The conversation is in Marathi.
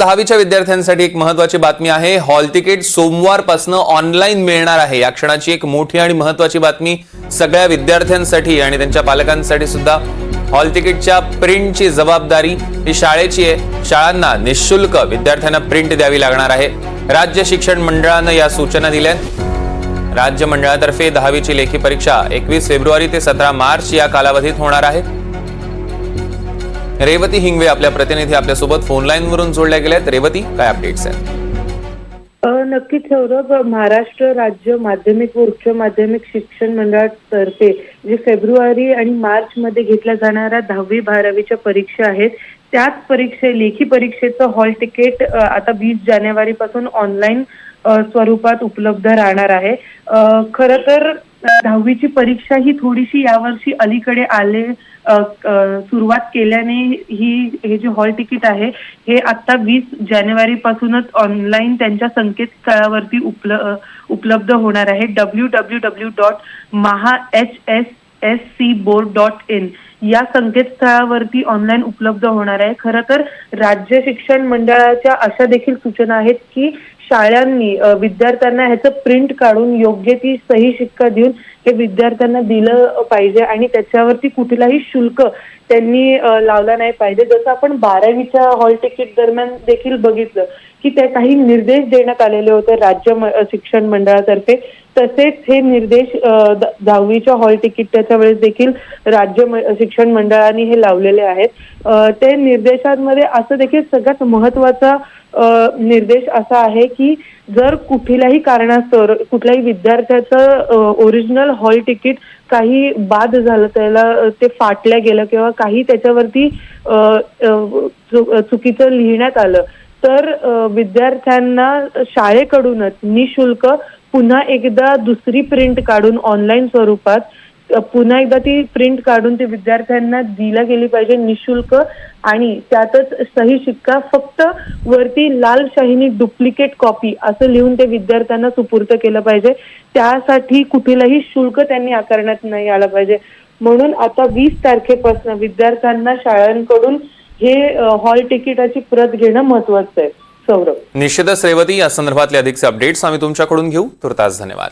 10वीच्या विद्यार्थ्यांसाठी एक महत्त्वाची बातमी आहे। हॉल तिकीट सोमवारपासून ऑनलाईन मिळणार आहे। या क्षणाची एक मोठी आणि महत्त्वाची बातमी सगळ्या विद्यार्थ्यांसाठी आणि त्यांच्या पालकांसाठी सुद्धा। हॉल तिकीटच्या प्रिंटची जबाबदारी ही शाळेची आहे। शाळांना निःशुल्क विद्यार्थ्यांना प्रिंट द्यावी लागणार आहे। राज्य शिक्षण मंडळाने या सूचना दिल्या। राज्य मंडळातर्फे 10वीची लेखी परीक्षा 21 फेब्रुवारी ते 17 मार्च या कालावधीत होणार आहे। रेवती हिंगवे आपल्या प्रतिनिधी आपल्या सोबत फोन लाईन वरून जोडल्या गेल्यात। रेवती, काय अपडेट्स आहेत? नक्कीच सौरभ, महाराष्ट्र राज्य माध्यमिक व उच्च माध्यमिक शिक्षण मंडळातर्फे जे फेब्रुवारी आणि मार्च मध्ये घेतल्या जाणाऱ्या 10वी 12वीच्या परीक्षा आहेत, त्याच लेखी परीक्षेचं हॉल तिकीट आता 20 जानेवारी पासून ऑनलाईन स्वरूपात उपलब्ध राहणार आहे। खरं तर 10वीची परीक्षा ही थोडीशी यावर्षी अलीकडे सुरुवात केल्याने हे जे हॉल तिकीट आहे हे आता 20 जानेवारी पासूनच ऑनलाईन त्यांच्या संकेतस्थळावरती उपलब्ध होणार आहे। www.mahahsscboard.in या संकेतस्थळावरती ऑनलाईन उपलब्ध होणार आहे। खरं तर राज्य शिक्षण मंडळाच्या अशा देखील सूचना आहेत की शाळांनी विद्यार्थ्यांना ह्याचं प्रिंट काढून योग्य ती सही शिक्का देऊन हे विद्यार्थ्यांना दिलं पाहिजे आणि त्याच्यावरती कुठलाही शुल्क त्यांनी लावला नाही पाहिजे। जसं आपण 12वीच्या हॉल तिकीट दरम्यान देखील बघितलं की त्या काही निर्देश देण्यात आलेले होते राज्य शिक्षण मंडळातर्फे, तसेच हे निर्देश 10वीच्या हॉल तिकीटच्या वेळेस देखील राज्य शिक्षण मंडळाने हे लावलेले आहेत। ते निर्देशांमध्ये असं देखील सगळ्यात महत्वाचा निर्देश असा आहे की जर कुठल्याही कारणास्तव कुठल्याही विद्यार्थ्याचं ओरिजिनल हॉल तिकीट काही बाद झालं, त्याला ते फाटल्या गेलं किंवा काही त्याच्यावरती चुकीचं लिहिण्यात आलं, तर विद्यार्थ्यांना शाळेकडूनच निःशुल्क पुन्हा एकदा दुसरी प्रिंट काढून ऑनलाईन स्वरूपात पुन्हा एकदा ती प्रिंट काढून ते विद्यार्थ्यांना दिला गेली पाहिजे निःशुल्क, आणि त्यातच सही शिक्का फक्त वरती लाल शाहीने डुप्लिकेट कॉपी असं लिहून ते विद्यार्थ्यांना सुपूर्द केलं पाहिजे। त्यासाठी कुठलाही शुल्क त्यांनी आकारण्यात नाही आलं पाहिजे। म्हणून आता 20 तारखेपासून विद्यार्थ्यांना शाळांकडून हे हॉल तिकिटाची प्रत घेणं महत्वाचं आहे। सौरभ, निश्चितच रेवती, या संदर्भातले अधिकचे अपडेट्स आम्ही तुमच्याकडून घेऊ। तुर्तास धन्यवाद।